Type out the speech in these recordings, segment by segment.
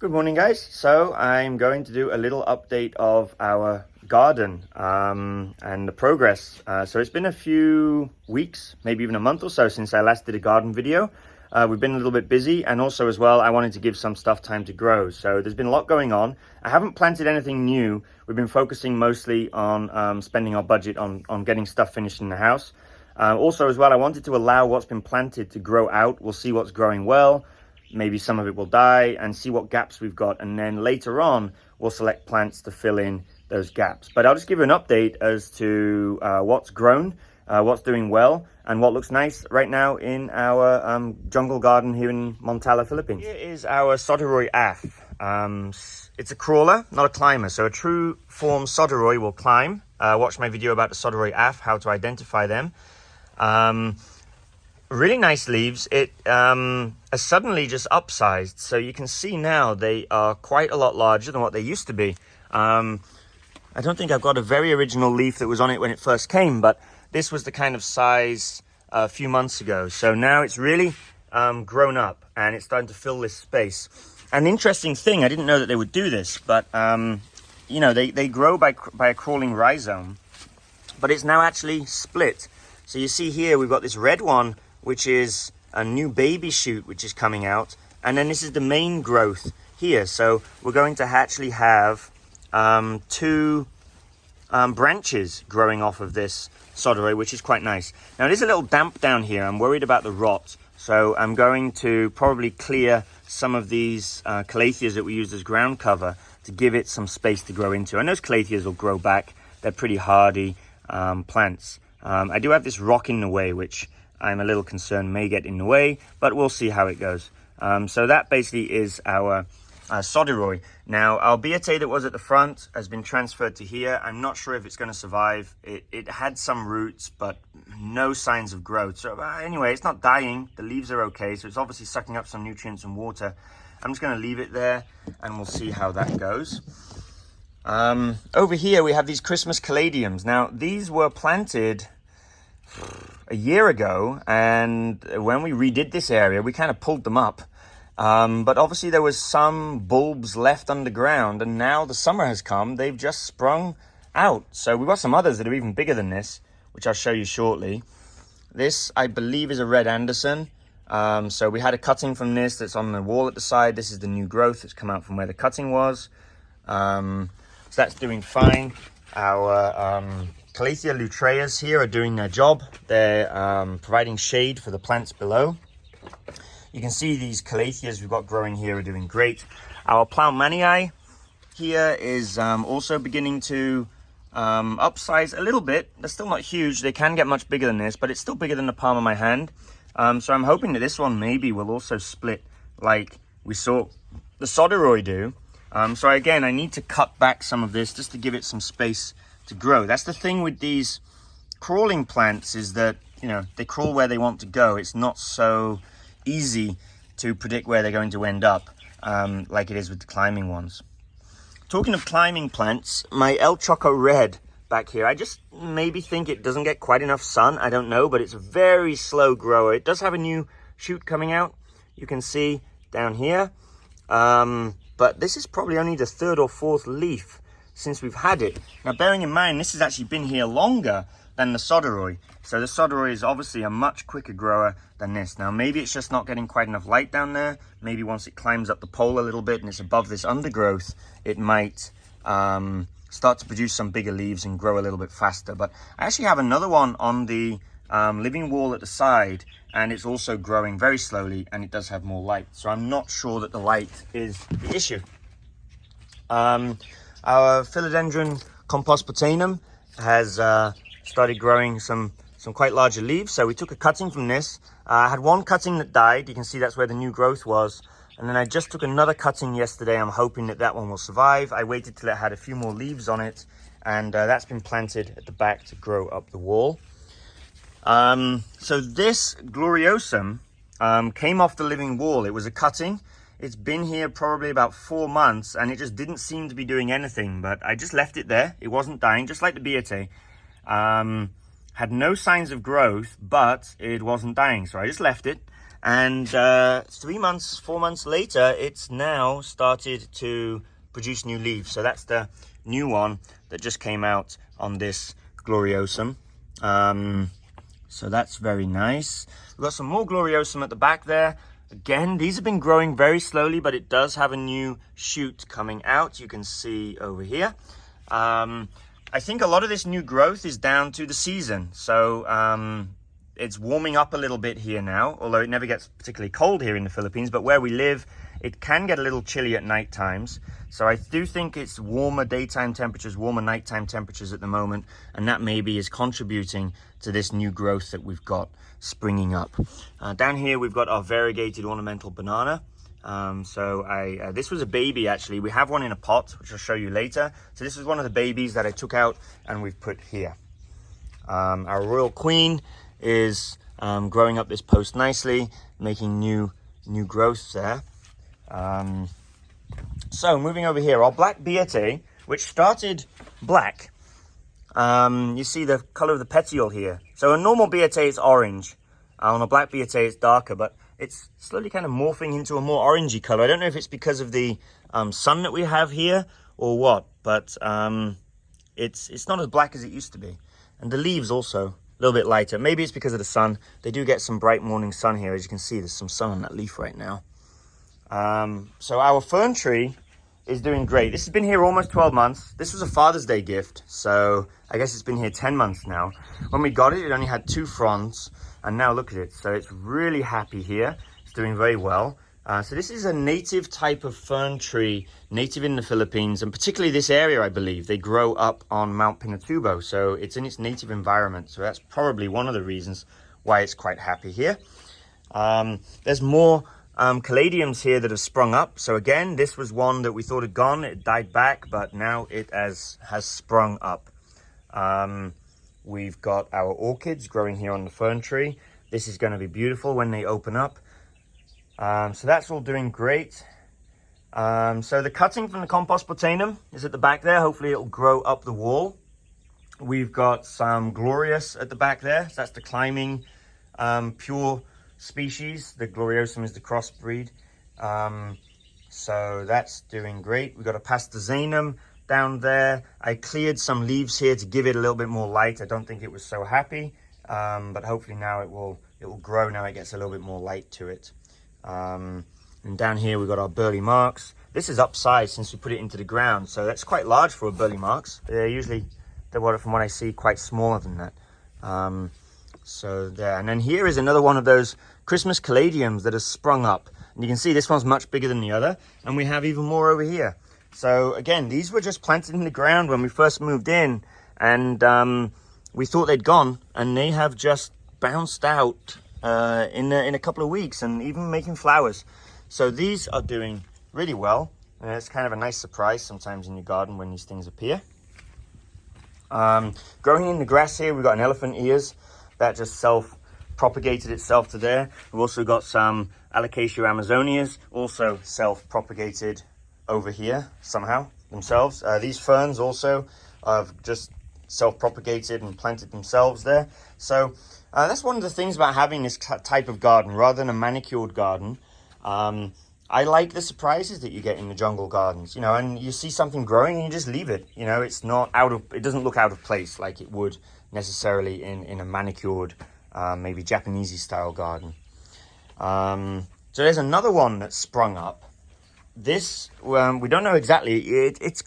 Good morning, guys. So I'm going to do a little update of our garden and the progress. So it's been a few weeks, maybe even a month or so since I last did a garden video. We've been a little bit busy, and also as well, I wanted to give some stuff time to grow. So there's been a lot going on. I haven't planted anything new. We've been focusing mostly on spending our budget on getting stuff finished in the house. Also as well, I wanted to allow what's been planted to grow out. We'll see what's growing well. Maybe some of it will die, and see what gaps we've got, and then later on we'll select plants to fill in those gaps. But I'll just give you an update as to what's grown, what's doing well, and what looks nice right now in our jungle garden here in Montala, Philippines. Here is our Soderoy Af. It's a crawler, not a climber, so a true form Soderoy will climb. Watch my video about the Soderoy Af, how to identify them. Really nice leaves. It has suddenly just upsized, so you can see now they are quite a lot larger than what they used to be. I don't think I've got a very original leaf that was on it when it first came, but this was the kind of size a few months ago. So now it's really grown up, and it's starting to fill this space. An interesting thing, I didn't know that they would do this, but you know, they grow by a crawling rhizome, but it's now actually split. So you see here we've got this red one, which is a new baby shoot which is coming out, and then this is the main growth here. So we're going to actually have two branches growing off of this Soderoy, which is quite nice. Now it is a little damp down here. I'm worried about the rot, so I'm going to probably clear some of these Calatheas that we used as ground cover to give it some space to grow into. And those Calatheas will grow back. They're pretty hardy plants. I do have this rock in the way, which I'm a little concerned may get in the way, but we'll see how it goes. So that basically is our Soderoy. Now, our Alviera that was at the front has been transferred to here. I'm not sure if it's going to survive. It had some roots, but no signs of growth. So anyway, it's not dying. The leaves are okay, so it's obviously sucking up some nutrients and water. I'm just going to leave it there, and we'll see how that goes. Over here, we have these Christmas Caladiums. Now, these were planted a year ago, and when we redid this area, we kind of pulled them up. But obviously there was some bulbs left underground, and now the summer has come, they've just sprung out. So we've got some others that are even bigger than this, which I'll show you shortly. This, I believe, is a Red Anderson. So we had a cutting from this that's on the wall at the side. This is the new growth that's come out from where the cutting was. So that's doing fine. Our Calathea lutreas here are doing their job. They're providing shade for the plants below. You can see these Calatheas we've got growing here are doing great. Our Plougmanii here is also beginning to upsize a little bit. They're still not huge. They can get much bigger than this, but it's still bigger than the palm of my hand. So I'm hoping that this one maybe will also split like we saw the Soderoy do. So again, I need to cut back some of this just to give it some space to grow. That's the thing with these crawling plants, is that, you know, they crawl where they want to go. It's not so easy to predict where they're going to end up, like it is with the climbing ones. Talking of climbing plants, my El Choco Red back here, I just maybe think it doesn't get quite enough sun. I don't know, but it's a very slow grower. It does have a new shoot coming out, you can see down here, but this is probably only the third or fourth leaf since we've had it. Now, bearing in mind, this has actually been here longer than the Soderoy. So the Soderoy is obviously a much quicker grower than this. Now, maybe it's just not getting quite enough light down there. Maybe once it climbs up the pole a little bit and it's above this undergrowth, it might start to produce some bigger leaves and grow a little bit faster. But I actually have another one on the living wall at the side, and it's also growing very slowly, and it does have more light. So I'm not sure that the light is the issue. Our Philodendron compospotanum has started growing some quite larger leaves. So we took a cutting from this. I had one cutting that died. You can see that's where the new growth was. And then I just took another cutting yesterday. I'm hoping that that one will survive. I waited till it had a few more leaves on it, and that's been planted at the back to grow up the wall. So this Gloriosum came off the living wall. It was a cutting. It's been here probably about 4 months, and it just didn't seem to be doing anything, but I just left it there. It wasn't dying, just like the Alviera. Had no signs of growth, but it wasn't dying, so I just left it. And 4 months later, it's now started to produce new leaves. So that's the new one that just came out on this Gloriosum. So that's very nice. We've got some more Gloriosum at the back there. Again, these have been growing very slowly, but it does have a new shoot coming out. You can see over here. I think a lot of this new growth is down to the season. So it's warming up a little bit here now, although it never gets particularly cold here in the Philippines. But where we live, it can get a little chilly at night times. So I do think it's warmer daytime temperatures, warmer nighttime temperatures at the moment. And that maybe is contributing to this new growth that we've got springing up. Down here, we've got our variegated ornamental banana. This was a baby actually. We have one in a pot, which I'll show you later. So this was one of the babies that I took out and we've put here. Our Royal Queen is growing up this post nicely, making new growth there. So moving over here, our black Biete, which started black. You see the color of the petiole here. So a normal Biete is orange. On a black Biete it's darker, but it's slowly kind of morphing into a more orangey color. I don't know if it's because of the sun that we have here or what, but it's not as black as it used to be. And the leaves also a little bit lighter. Maybe it's because of the sun. They do get some bright morning sun here. As you can see, there's some sun on that leaf right now. So our fern tree is doing great. This has been here almost 12 months. This was a Father's Day gift, so I guess it's been here 10 months now. When we got it, it only had 2 fronds, and now look at it. So it's really happy here. It's doing very well. So this is a native type of fern tree, native in the Philippines, and particularly this area, I believe. They grow up on Mount Pinatubo, so it's in its native environment. So that's probably one of the reasons why it's quite happy here. There's more Caladiums here that have sprung up. So again, this was one that we thought had gone. It died back, but now it has sprung up. We've got our orchids growing here on the fern tree. This is going to be beautiful when they open up. So that's all doing great. So the cutting from the compost botanum is at the back there. Hopefully it'll grow up the wall. We've got some Glorious at the back there. So that's the climbing pure species. The Gloriosum is the crossbreed. So that's doing great. We've got a Pastazanum down there. I cleared some leaves here to give it a little bit more light. I don't think it was so happy, but hopefully now it will grow. Now it gets a little bit more light to it. And down here we've got our Burley Marks. This is upsized since we put it into the ground, so that's quite large for a Burley Marks. They're usually, from what I see, quite smaller than that. So there, and then here is another one of those Christmas Caladiums that has sprung up. And you can see this one's much bigger than the other, and we have even more over here. So again, these were just planted in the ground when we first moved in, and we thought they'd gone, and they have just bounced out in a couple of weeks, and even making flowers. So these are doing really well, and it's kind of a nice surprise sometimes in your garden when these things appear. Growing in the grass here, we've got an elephant ears that just self-propagated itself to there. We've also got some Alocasia amazonias, also self-propagated over here somehow themselves. These ferns also have just self-propagated and planted themselves there. So that's one of the things about having this type of garden rather than a manicured garden. I like the surprises that you get in the jungle gardens, you know, and you see something growing and you just leave it. You know, it's not it doesn't look out of place like it would necessarily in a manicured, maybe Japanesey style garden. So there's another one that's sprung up. This, we don't know exactly. It's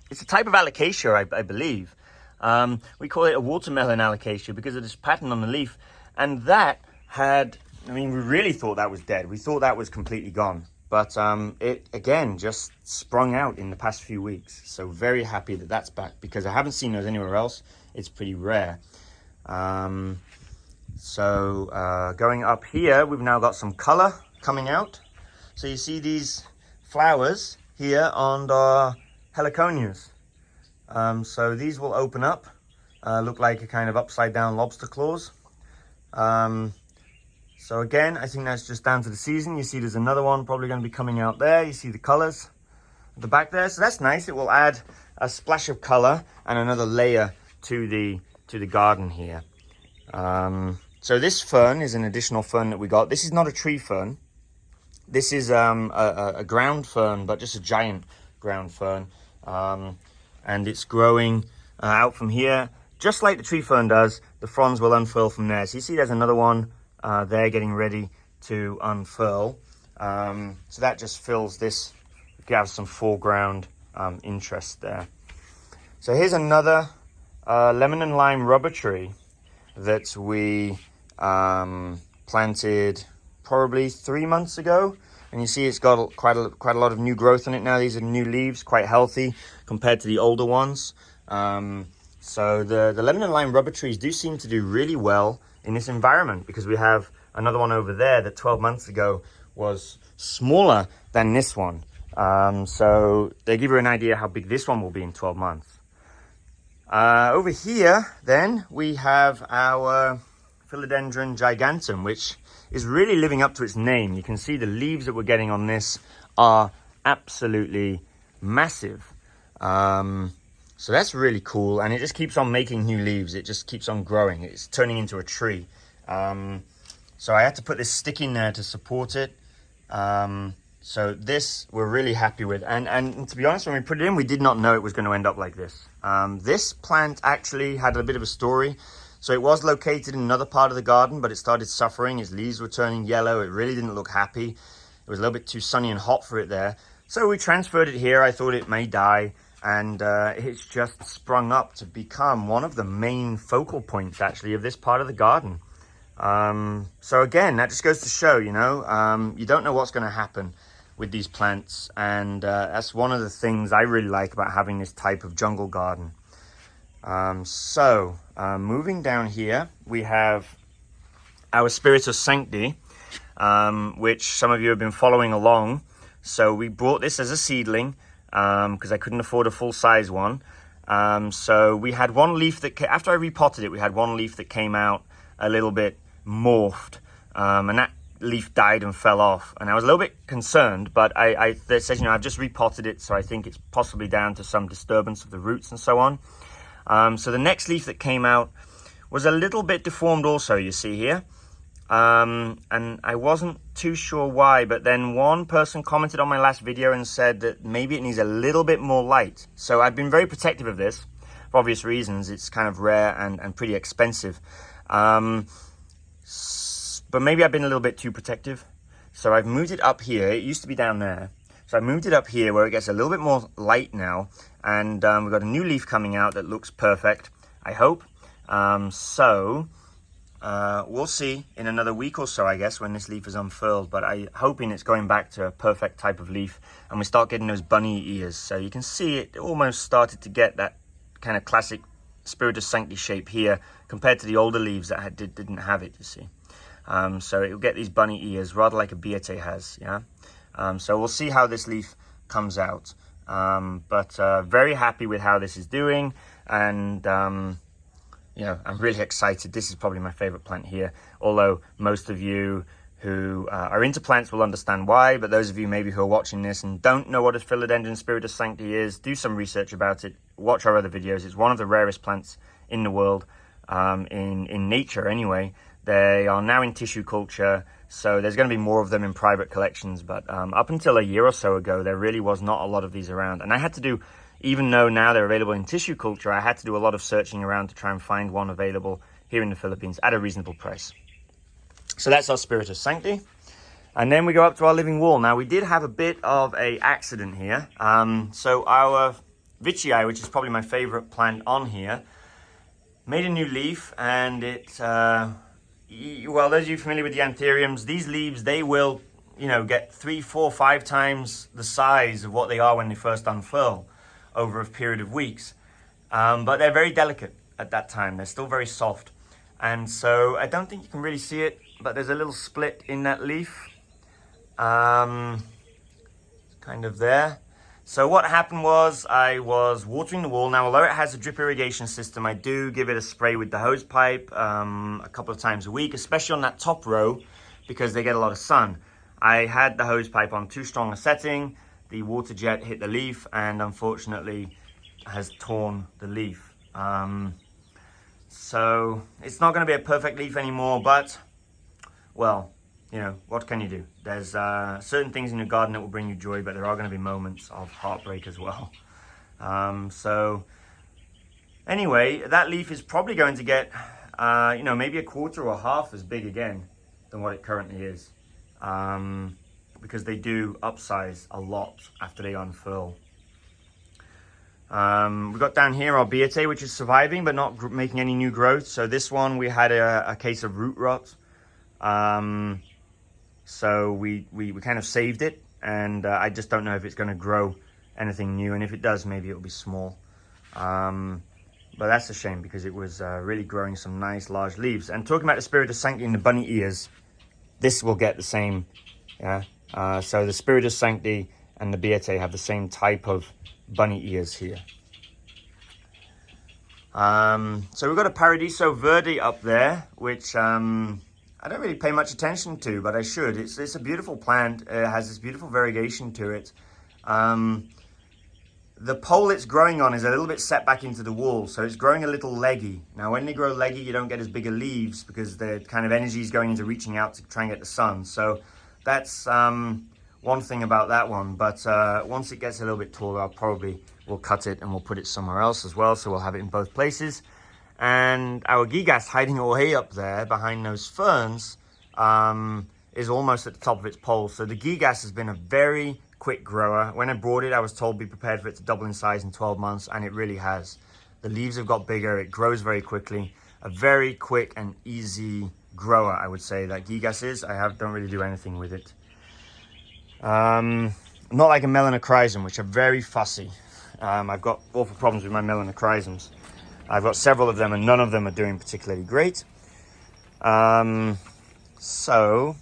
a type of Alocasia, I believe. We call it a watermelon Alocasia because of this pattern on the leaf. And that had, we really thought that was dead. We thought that was completely gone. But it, again, just sprung out in the past few weeks. So very happy that that's back because I haven't seen those anywhere else. It's pretty rare. Going up here, we've now got some color coming out. So you see these flowers here on the heliconias. So these will open up, look like a kind of upside down lobster claws. So again, I think that's just down to the season. You see there's another one probably going to be coming out there. You see the colors at the back there. So that's nice. It will add a splash of color and another layer to the garden here. So this fern is an additional fern that we got. This is not a tree fern. This is a ground fern, but just a giant ground fern. And it's growing out from here. Just like the tree fern does, the fronds will unfurl from there. So you see there's another one there getting ready to unfurl. So that just fills this, gives some foreground interest there. So here's another lemon and lime rubber tree that we planted probably 3 months ago. And you see it's got quite a lot of new growth on it now. These are new leaves, quite healthy compared to the older ones. So the lemon and lime rubber trees do seem to do really well in this environment, because we have another one over there that 12 months ago was smaller than this one. So they give you an idea how big this one will be in 12 months. Over here, then, we have our Philodendron gigantum, which is really living up to its name. You can see the leaves that we're getting on this are absolutely massive. So that's really cool, and it just keeps on making new leaves. It just keeps on growing. It's turning into a tree. So I had to put this stick in there to support it. So this we're really happy with. And to be honest, when we put it in, we did not know it was going to end up like this. This plant actually had a bit of a story. So it was located in another part of the garden, but it started suffering. Its leaves were turning yellow. It really didn't look happy. It was a little bit too sunny and hot for it there. So we transferred it here. I thought it may die. And it's just sprung up to become one of the main focal points, actually, of this part of the garden. So again, that just goes to show, you know, you don't know what's going to happen with these plants. And that's one of the things I really like about having this type of jungle garden. Moving down here, we have our Spiritus Sancti, which some of you have been following along. So we bought this as a seedling because I couldn't afford a full-size one. So we had one leaf that, after I repotted it, we had one leaf that came out a little bit morphed, and that leaf died and fell off. And I was a little bit concerned, but it says, you know, I've just repotted it, so I think it's possibly down to some disturbance of the roots and so on. So the next leaf that came out was a little bit deformed also, you see here. And I wasn't too sure why, but then one person commented on my last video and said that maybe it needs a little bit more light. So I've been very protective of this for obvious reasons. It's kind of rare and pretty expensive. But maybe I've been a little bit too protective. So I've moved it up here. It used to be down there. So I moved it up here where it gets a little bit more light now. And we've got a new leaf coming out that looks perfect, I hope. We'll see in another week or so, I guess, when this leaf is unfurled. But I'm hoping it's going back to a perfect type of leaf. And we start getting those bunny ears. So you can see it almost started to get that kind of classic Spiritus Sancti shape here compared to the older leaves that didn't have it, you see. So it will get these bunny ears, rather like a Biete has, yeah. So we'll see how this leaf comes out. Very happy with how this is doing, and you know, I'm really excited. This is probably my favorite plant here, although most of you who are into plants will understand why, but those of you maybe who are watching this and don't know what a Philodendron Spiritus Sancti is, do some research about it, watch our other videos. It's one of the rarest plants in the world, in nature anyway. They are now in tissue culture, so there's going to be more of them in private collections, but up until a year or so ago, there really was not a lot of these around. And I had to do, even though now they're available in tissue culture, I had to do a lot of searching around to try and find one available here in the Philippines at a reasonable price. So that's our Spiritus Sancti. And then we go up to our living wall. Now, we did have a bit of a accident here. So our Vichii, which is probably my favorite plant on here, made a new leaf, and it... well, those of you familiar with the anthuriums, these leaves, they will, you know, get 3, 4, 5 times the size of what they are when they first unfurl over a period of weeks. But they're very delicate at that time. They're still very soft. And so I don't think you can really see it, but there's a little split in that leaf. Kind of there. So what happened was I was watering the wall. Now, although it has a drip irrigation system, I do give it a spray with the hose pipe a couple of times a week, especially on that top row because they get a lot of sun. I had the hose pipe on too strong a setting. The water jet hit the leaf and unfortunately has torn the leaf. So it's not going to be a perfect leaf anymore, but, well, you know, what can you do? There's certain things in your garden that will bring you joy, but there are going to be moments of heartbreak as well. So anyway, that leaf is probably going to get, you know, maybe a quarter or half as big again than what it currently is. Because they do upsize a lot after they unfurl. We've got down here our Alviera, which is surviving but not making any new growth. So this one, we had a case of root rot. So we kind of saved it, and I just don't know if it's going to grow anything new, and if it does, maybe it'll be small. But that's a shame, because it was really growing some nice large leaves. And talking about the Spiritus Sancti and the bunny ears, this will get the same, yeah. So the Spiritus Sancti and the Alviera have the same type of bunny ears here. So we've got a Paradiso Verde up there, which I don't really pay much attention to, but I should. It's a beautiful plant. It has this beautiful variegation to it. The pole it's growing on is a little bit set back into the wall, so it's growing a little leggy. Now, when they grow leggy, you don't get as big a leaves because the kind of energy is going into reaching out to try and get the sun. So that's one thing about that one. But once it gets a little bit taller, I'll probably will cut it and we'll put it somewhere else as well. So we'll have it in both places. And our gigas hiding away up there behind those ferns is almost at the top of its pole. So the gigas has been a very quick grower. When I brought it, I was told be prepared for it to double in size in 12 months, and it really has. The leaves have got bigger, it grows very quickly. A very quick and easy grower, I would say, that gigas is. Don't really do anything with it. Not like a melanochrysum, which are very fussy. I've got awful problems with my melanochrysums. I've got several of them, and none of them are doing particularly great. So,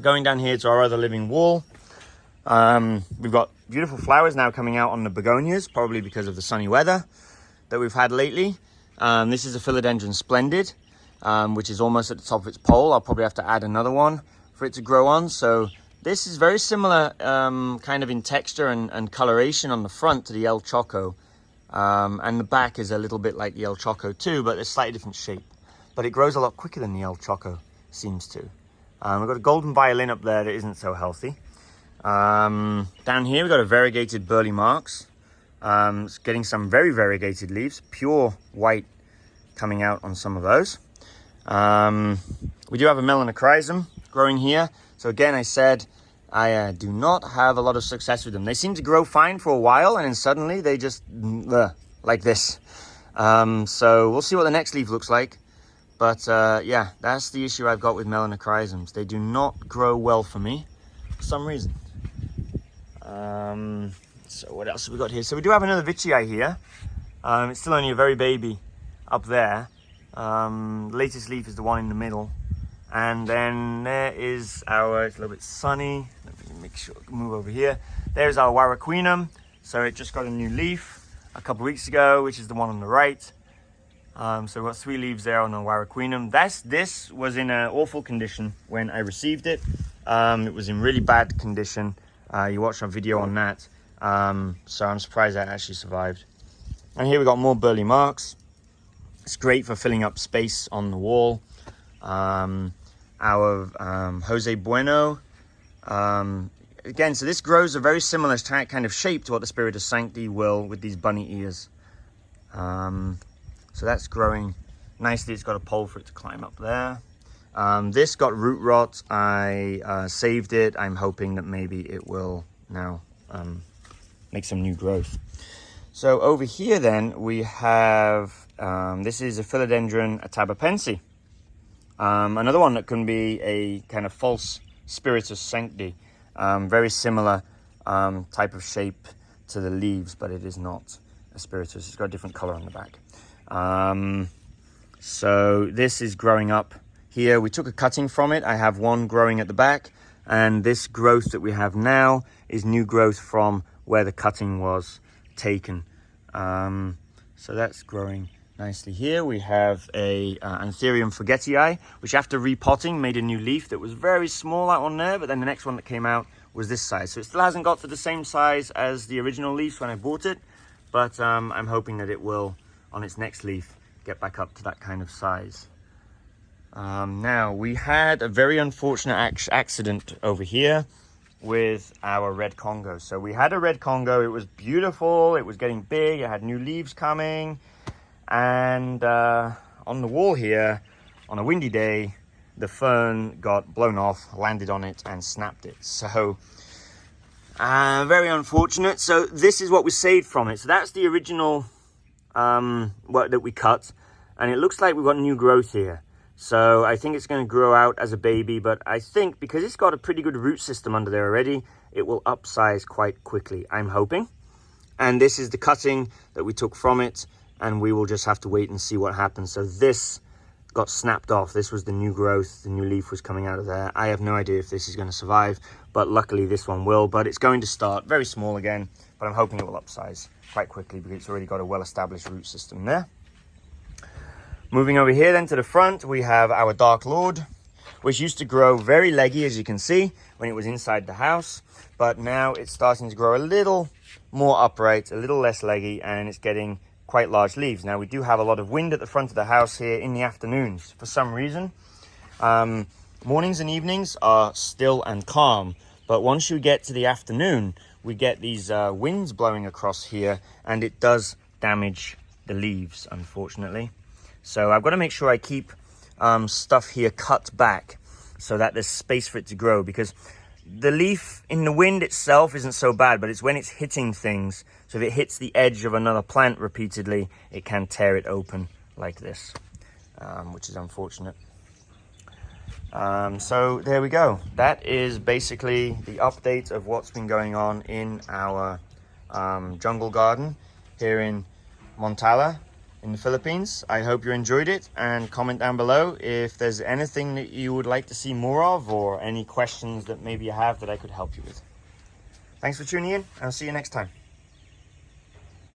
going down here to our other living wall, we've got beautiful flowers now coming out on the begonias, probably because of the sunny weather that we've had lately. This is a Philodendron Splendid, which is almost at the top of its pole. I'll probably have to add another one for it to grow on. So this is very similar kind of in texture and coloration on the front to the El Choco. And the back is a little bit like the El Choco too, but a slightly different shape. But it grows a lot quicker than the El Choco seems to. We've got a golden violin up there that isn't so healthy. Down here we've got a variegated Burley Marks. It's getting some very variegated leaves, pure white coming out on some of those. We do have a melanochrysum growing here. So again, I said I do not have a lot of success with them. They seem to grow fine for a while, and then suddenly they just like this. So we'll see what the next leaf looks like. But yeah, that's the issue I've got with melanochrysums. They do not grow well for me for some reason. So what else have we got here? So we do have another Vichii here. It's still only a very baby up there. The latest leaf is the one in the middle. And then there is our, it's a little bit sunny. Let me make sure, move over here. There's our Warraquinum. So it just got a new leaf a couple of weeks ago, which is the one on the right. So we've got 3 leaves there on the Warraquinum. This was in an awful condition when I received it. It was in really bad condition. You watched our video on that. So I'm surprised that actually survived. And here we got more Burley Marks. It's great for filling up space on the wall. Our Jose Bueno. Again, so this grows a very similar kind of shape to what the Spiritus Sancti will with these bunny ears. So that's growing nicely. It's got a pole for it to climb up there. This got root rot. I saved it. I'm hoping that maybe it will now make some new growth. So over here then we have, this is a Philodendron atabapense. Another one that can be a kind of false Spiritus Sancti. Very similar type of shape to the leaves, but it is not a Spiritus. It's got a different color on the back. So this is growing up here. We took a cutting from it. I have one growing at the back, and this growth that we have now is new growth from where the cutting was taken. So that's growing nicely here. We have a Anthurium forgetii, which after repotting made a new leaf that was very small out on there, but then the next one that came out was this size. So it still hasn't got to the same size as the original leaves when I bought it, but I'm hoping that it will, on its next leaf, get back up to that kind of size. Now, we had a very unfortunate accident over here with our red Congo. So we had a red Congo. It was beautiful. It was getting big. It had new leaves coming. And on the wall here, on a windy day, the fern got blown off, landed on it, and snapped it. So very unfortunate. So this is what we saved from it. So that's the original work that we cut. And it looks like we've got new growth here. So I think it's going to grow out as a baby, but I think because it's got a pretty good root system under there already, it will upsize quite quickly, I'm hoping. And this is the cutting that we took from it, and we will just have to wait and see what happens. So this got snapped off. This was the new growth. The new leaf was coming out of there. I have no idea if this is going to survive, but luckily this one will. But it's going to start very small again, but I'm hoping it will upsize quite quickly because it's already got a well-established root system there. Moving over here then to the front, we have our Dark Lord, which used to grow very leggy, as you can see, when it was inside the house. But now it's starting to grow a little more upright, a little less leggy, and it's getting quite large leaves. Now, we do have a lot of wind at the front of the house here in the afternoons for some reason. Mornings and evenings are still and calm, but once you get to the afternoon, we get these winds blowing across here, and it does damage the leaves, unfortunately. So I've got to make sure I keep stuff here cut back so that there's space for it to grow, because the leaf in the wind itself isn't so bad, but it's when it's hitting things. So if it hits the edge of another plant repeatedly, it can tear it open like this, which is unfortunate. So there we go. That is basically the update of what's been going on in our jungle garden here in Montala in the Philippines. I hope you enjoyed it, and comment down below if there's anything that you would like to see more of, or any questions that maybe you have that I could help you with. Thanks for tuning in. I'll see you next time.